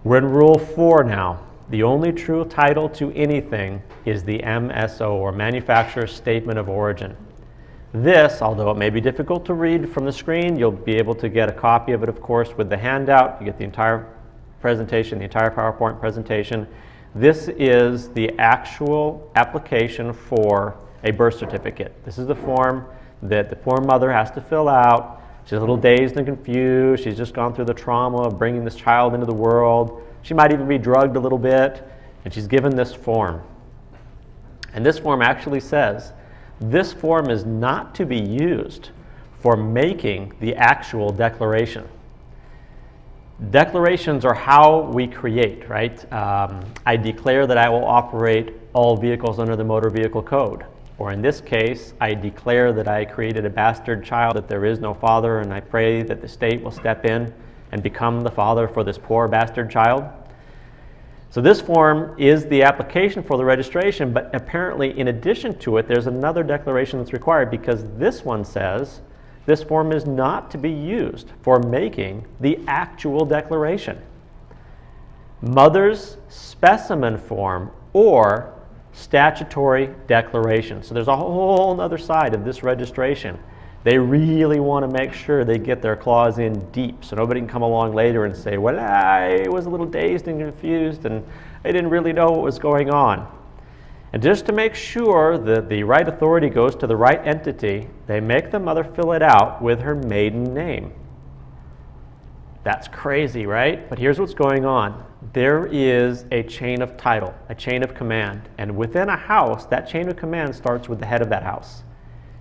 We're in Rule 4 now. The only true title to anything is the MSO, or Manufacturer's Statement of Origin. This, although it may be difficult to read from the screen, you'll be able to get a copy of it, of course, with the handout. You get the entire presentation, the entire PowerPoint presentation. This is the actual application for a birth certificate. This is the form that the poor mother has to fill out. She's a little dazed and confused. She's just gone through the trauma of bringing this child into the world. She might even be drugged a little bit, and she's given this form. And this form actually says, this form is not to be used for making the actual declaration. Declarations are how we create, right? I declare that I will operate all vehicles under the Motor Vehicle Code. Or in this case, I declare that I created a bastard child, that there is no father, and I pray that the state will step in and become the father for this poor bastard child. So this form is the application for the registration, but apparently in addition to it, there's another declaration that's required, because this one says this form is not to be used for making the actual declaration. Mother's specimen form or statutory declaration. So there's a whole other side of this registration. They really want to make sure they get their claws in deep, so nobody can come along later and say, well, I was a little dazed and confused and I didn't really know what was going on. And just to make sure that the right authority goes to the right entity, they make the mother fill it out with her maiden name. That's crazy, right? But here's what's going on. There is a chain of title, a chain of command. And within a house, that chain of command starts with the head of that house.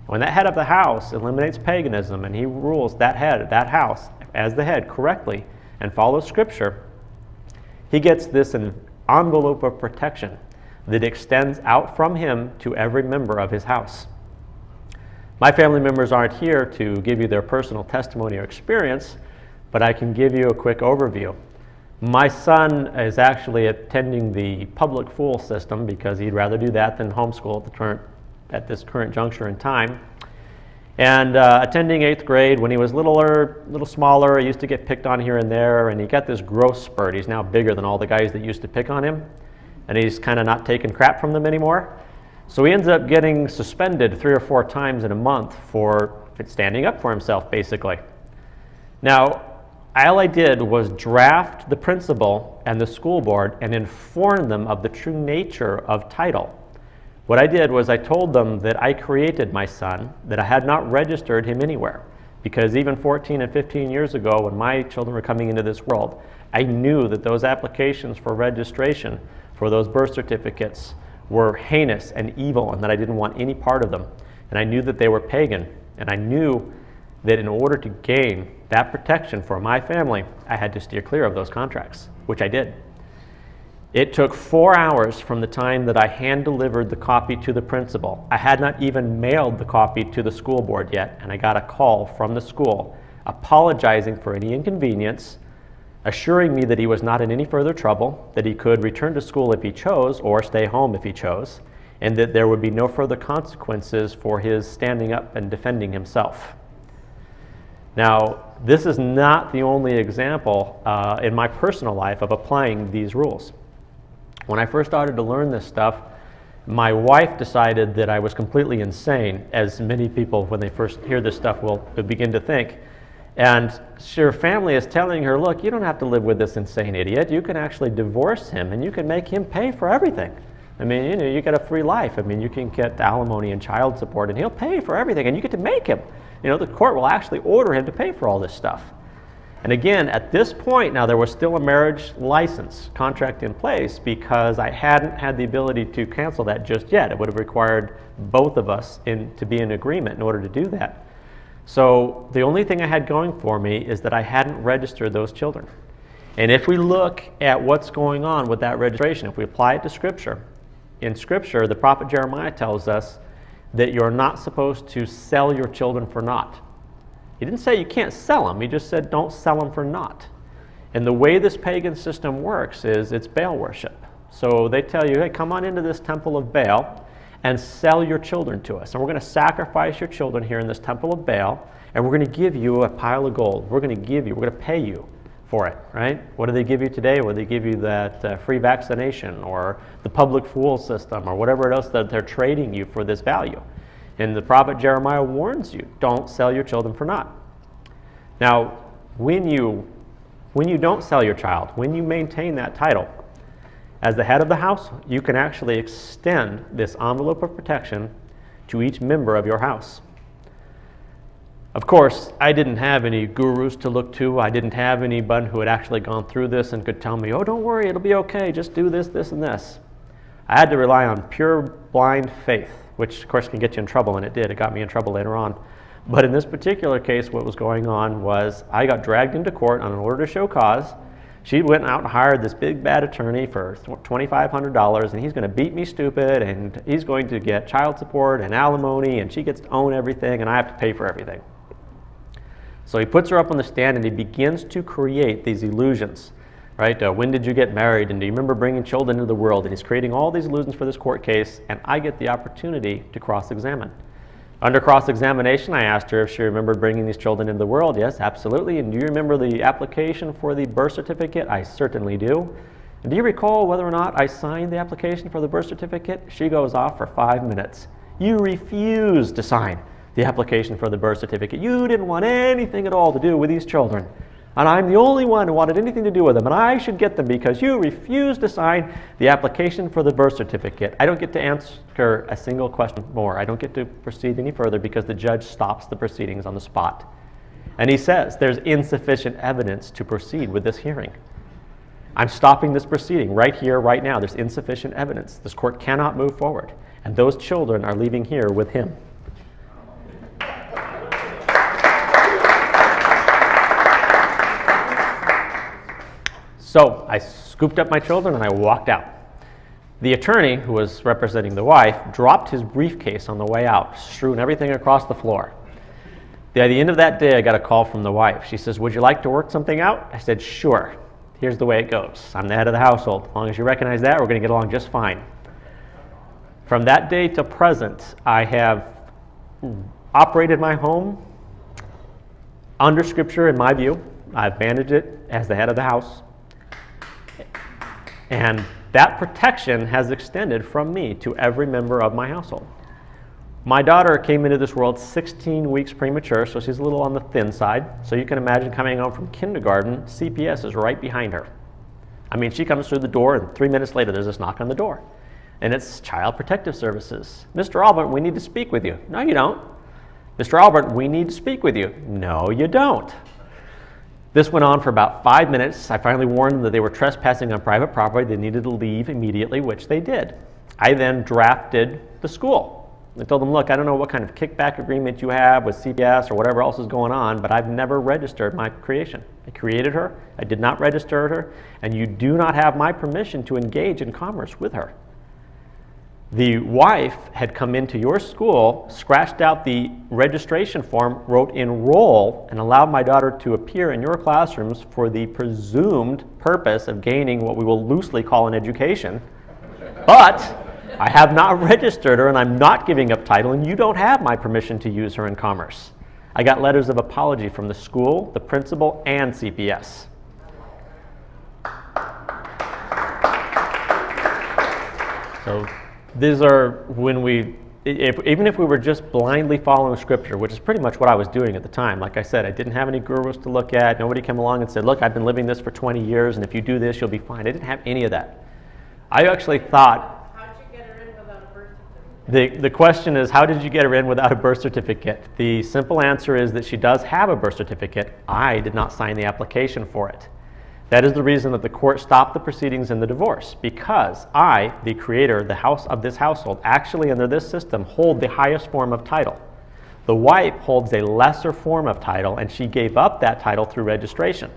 When that head of the house eliminates paganism and he rules that head, that house, as the head correctly and follows Scripture, he gets this envelope of protection that extends out from him to every member of his house. My family members aren't here to give you their personal testimony or experience, but I can give you a quick overview. My son is actually attending the public school system because he'd rather do that than homeschool at this current juncture in time. And attending 8th grade, when he was little smaller, he used to get picked on here and there, and he got this growth spurt. He's now bigger than all the guys that used to pick on him, and he's kind of not taking crap from them anymore. So he ends up getting suspended 3 or 4 times in a month for standing up for himself, basically. Now, all I did was draft the principal and the school board and inform them of the true nature of title. What I did was I told them that I created my son, that I had not registered him anywhere. Because even 14 and 15 years ago, when my children were coming into this world, I knew that those applications for registration for those birth certificates were heinous and evil, and that I didn't want any part of them. And I knew that they were pagan, and I knew that in order to gain that protection for my family, I had to steer clear of those contracts, which I did. It took 4 hours from the time that I hand-delivered the copy to the principal. I had not even mailed the copy to the school board yet, and I got a call from the school apologizing for any inconvenience, assuring me that he was not in any further trouble, that he could return to school if he chose or stay home if he chose, and that there would be no further consequences for his standing up and defending himself. Now, this is not the only example in my personal life of applying these rules. When I first started to learn this stuff, my wife decided that I was completely insane, as many people, when they first hear this stuff, will begin to think. And her family is telling her, look, you don't have to live with this insane idiot. You can actually divorce him, and you can make him pay for everything. I mean, you get a free life. I mean, you can get alimony and child support, and he'll pay for everything, and you get to make him. the court will actually order him to pay for all this stuff. And again, at this point, now there was still a marriage license contract in place because I hadn't had the ability to cancel that just yet. It would have required both of us to be in agreement in order to do that. So the only thing I had going for me is that I hadn't registered those children. And if we look at what's going on with that registration, if we apply it to Scripture, in Scripture, the prophet Jeremiah tells us that you're not supposed to sell your children for naught. He didn't say you can't sell them. He just said don't sell them for naught. And the way this pagan system works is it's Baal worship. So they tell you, hey, come on into this temple of Baal and sell your children to us. And we're going to sacrifice your children here in this temple of Baal, and we're going to give you a pile of gold. We're going to pay you for it, right? What do they give you today? Well, they give you that free vaccination or the public school system or whatever else that they're trading you for this value. And the prophet Jeremiah warns you, don't sell your children for naught. Now, when you don't sell your child, when you maintain that title, as the head of the house, you can actually extend this envelope of protection to each member of your house. Of course, I didn't have any gurus to look to. I didn't have anyone who had actually gone through this and could tell me, oh, don't worry, it'll be okay, just do this, this, and this. I had to rely on pure blind faith, which of course can get you in trouble, and it did. It got me in trouble later on. But in this particular case, what was going on was I got dragged into court on an order to show cause. She went out and hired this big bad attorney for $2,500, and he's going to beat me stupid, and he's going to get child support and alimony, and she gets to own everything, and I have to pay for everything. So he puts her up on the stand, and he begins to create these illusions. Right? When did you get married? And do you remember bringing children into the world? And he's creating all these illusions for this court case, and I get the opportunity to cross-examine. Under cross-examination, I asked her if she remembered bringing these children into the world. Yes, absolutely. And do you remember the application for the birth certificate? I certainly do. And do you recall whether or not I signed the application for the birth certificate? She goes off for 5 minutes. You refused to sign the application for the birth certificate. You didn't want anything at all to do with these children. And I'm the only one who wanted anything to do with them, and I should get them because you refused to sign the application for the birth certificate. I don't get to answer a single question more. I don't get to proceed any further because the judge stops the proceedings on the spot. And he says there's insufficient evidence to proceed with this hearing. I'm stopping this proceeding right here, right now. There's insufficient evidence. This court cannot move forward. And those children are leaving here with him. So I scooped up my children and I walked out. The attorney, who was representing the wife, dropped his briefcase on the way out, strewing everything across the floor. At the end of that day, I got a call from the wife. She says, would you like to work something out? I said, sure. Here's the way it goes. I'm the head of the household. As long as you recognize that, we're going to get along just fine. From that day to present, I have operated my home under Scripture in my view. I've managed it as the head of the house. And that protection has extended from me to every member of my household. My daughter came into this world 16 weeks premature, so she's a little on the thin side. So you can imagine coming home from kindergarten, CPS is right behind her. I mean, she comes through the door, and 3 minutes later, there's this knock on the door. And it's Child Protective Services. Mr. Albert, we need to speak with you. No, you don't. Mr. Albert, we need to speak with you. No, you don't. This went on for about 5 minutes. I finally warned them that they were trespassing on private property. They needed to leave immediately, which they did. I then drafted the school. I told them, look, I don't know what kind of kickback agreement you have with CPS or whatever else is going on, but I've never registered my creation. I created her. I did not register her, and you do not have my permission to engage in commerce with her. The wife had come into your school, scratched out the registration form, wrote enroll, and allowed my daughter to appear in your classrooms for the presumed purpose of gaining what we will loosely call an education. But I have not registered her, and I'm not giving up title, and you don't have my permission to use her in commerce. I got letters of apology from the school, the principal, and CPS. So these are when even if we were just blindly following Scripture, which is pretty much what I was doing at the time. Like I said, I didn't have any gurus to look at. Nobody came along and said, look, I've been living this for 20 years, and if you do this, you'll be fine. I didn't have any of that. I actually thought... How'd you get her in without a birth certificate? The question is, how did you get her in without a birth certificate? The simple answer is that she does have a birth certificate. I did not sign the application for it. That is the reason that the court stopped the proceedings in the divorce, because I, the creator of this household, actually under this system hold the highest form of title. The wife holds a lesser form of title, and she gave up that title through registration.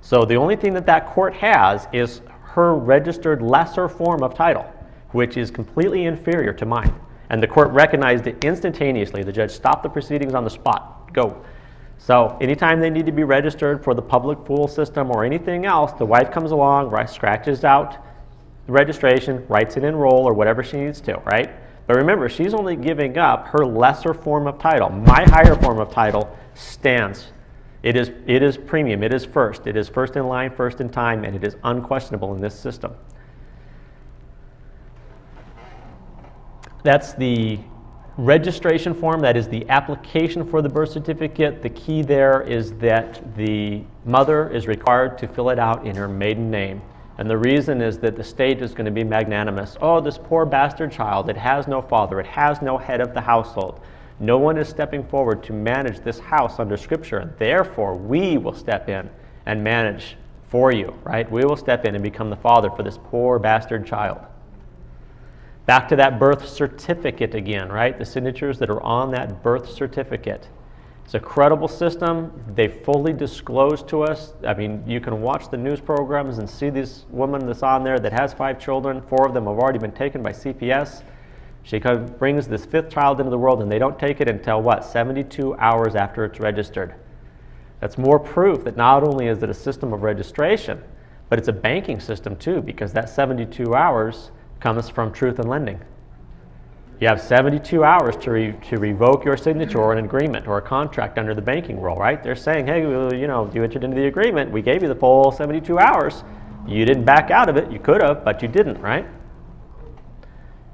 So the only thing that court has is her registered lesser form of title, which is completely inferior to mine. And the court recognized it instantaneously. The judge stopped the proceedings on the spot. Go. So anytime they need to be registered for the public pool system or anything else, the wife comes along, scratches out the registration, writes it in roll or whatever she needs to, right? But remember, she's only giving up her lesser form of title. My higher form of title stands. It is premium. It is first. It is first in line, first in time, and it is unquestionable in this system. That's the registration form. That is the application for the birth certificate. The key there is that the mother is required to fill it out in her maiden name. And the reason is that the state is going to be magnanimous. Oh, this poor bastard child, it has no father, it has no head of the household. No one is stepping forward to manage this house under Scripture, and therefore we will step in and manage for you, right? We will step in and become the father for this poor bastard child. Back to that birth certificate again, right? The signatures that are on that birth certificate. It's a credible system. They fully disclose to us. I mean, you can watch the news programs and see this woman that's on there that has 5 children. 4 of them have already been taken by CPS. She brings this 5th child into the world, and they don't take it until, what, 72 hours after it's registered. That's more proof that not only is it a system of registration, but it's a banking system too, because that 72 hours comes from truth in lending. You have 72 hours to revoke your signature or an agreement or a contract under the banking rule, right? They're saying, hey, well, you entered into the agreement. We gave you the full 72 hours. You didn't back out of it. You could have, but you didn't, right?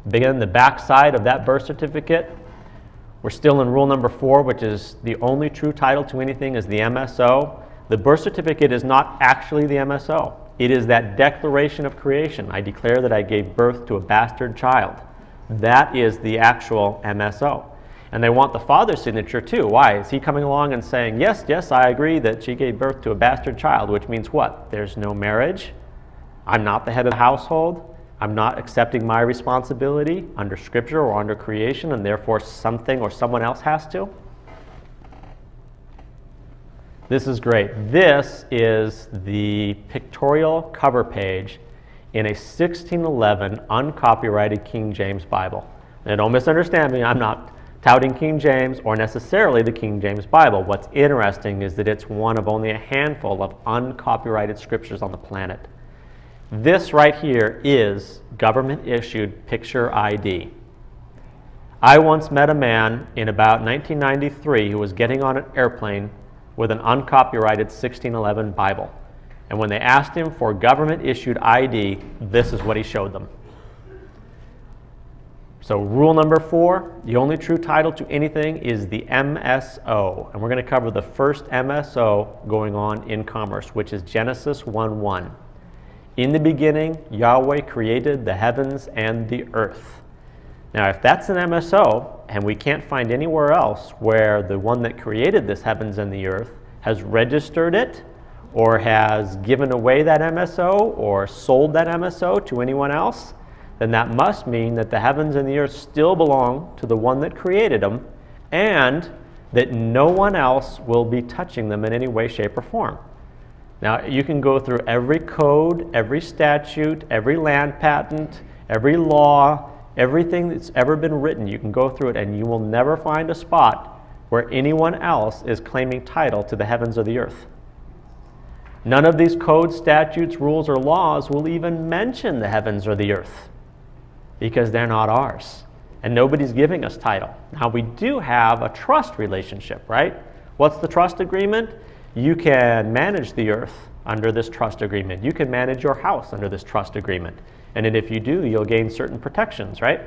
Begin the back side of that birth certificate. We're still in rule number 4, which is the only true title to anything is the MSO. The birth certificate is not actually the MSO. It is that declaration of creation. I declare that I gave birth to a bastard child. That is the actual MSO. And they want the father's signature too. Why? Is he coming along and saying, yes, yes, I agree that she gave birth to a bastard child, which means what? There's no marriage. I'm not the head of the household. I'm not accepting my responsibility under Scripture or under creation, and therefore something or someone else has to. This is great. This is the pictorial cover page in a 1611 uncopyrighted King James Bible. Now don't misunderstand me, I'm not touting King James or necessarily the King James Bible. What's interesting is that it's one of only a handful of uncopyrighted scriptures on the planet. This right here is government-issued picture ID. I once met a man in about 1993 who was getting on an airplane with an uncopyrighted 1611 Bible. And when they asked him for government-issued ID, this is what he showed them. So rule number 4, the only true title to anything is the MSO. And we're going to cover the first MSO going on in commerce, which is Genesis 1:1. In the beginning, Yahweh created the heavens and the earth. Now, if that's an MSO, and we can't find anywhere else where the one that created this heavens and the earth has registered it, or has given away that MSO or sold that MSO to anyone else, then that must mean that the heavens and the earth still belong to the one that created them, and that no one else will be touching them in any way, shape, or form. Now, you can go through every code, every statute, every land patent, every law, everything that's ever been written. You can go through it, and you will never find a spot where anyone else is claiming title to the heavens or the earth. None of these codes, statutes, rules, or laws will even mention the heavens or the earth because they're not ours. And nobody's giving us title. Now, we do have a trust relationship, right? What's the trust agreement? You can manage the earth under this trust agreement. You can manage your house under this trust agreement. And then if you do, you'll gain certain protections, right?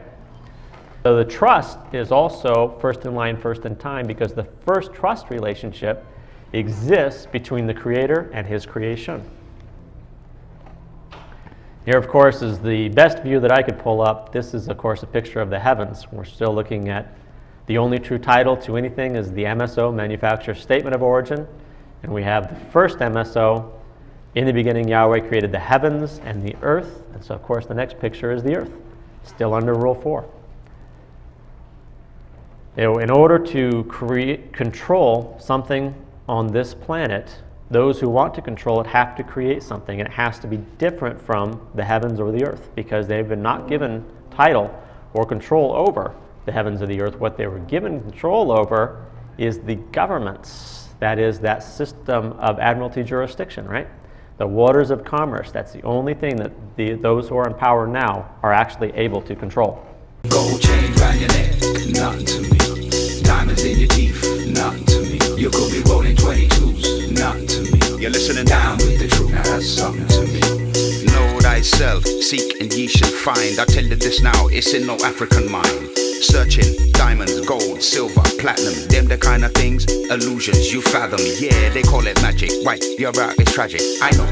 So the trust is also first in line, first in time, because the first trust relationship exists between the Creator and His creation. Here, of course, is the best view that I could pull up. This is, of course, a picture of the heavens. We're still looking at the only true title to anything is the MSO, Manufacturer Statement of Origin. And we have the first MSO, in the beginning Yahweh created the heavens and the earth. And so, of course, the next picture is the earth, still under Rule 4. In order to control something on this planet, those who want to control it have to create something, and it has to be different from the heavens or the earth, because they've been not given title or control over the heavens or the earth. What they were given control over is the governments. That is that system of admiralty jurisdiction, right? The waters of commerce. That's the only thing that those who are in power now are actually able to control. Gold chain round your neck, nothing to me. Diamonds in your teeth, nothing to me. You could be rolling 22s, nothing to me. You're listening down with the truth, now that's something to me. Know thyself, seek and ye shall find. I tell you this now, it's in no African mind. Searching diamonds, gold, silver, platinum, them the kind of things, illusions you fathom. Yeah, they call it magic. Right, you're right, it's tragic. I know,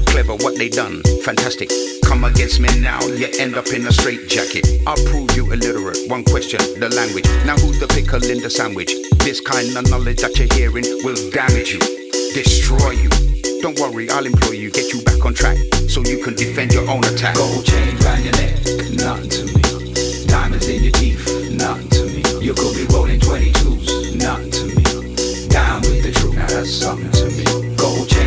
clever what they done, fantastic. Come against me now, you end up in a straitjacket. I'll prove you illiterate. One question, the language. Now who's the pickle in the sandwich? This kind of knowledge that you're hearing will damage you, destroy you. Don't worry, I'll employ you, get you back on track, so you can defend your own attack. Gold chain round your neck, nothing to me. Diamonds in your teeth, nothing to me. You could be rolling 22s, nothing to me. Down with the truth, now that's something to me. Gold chain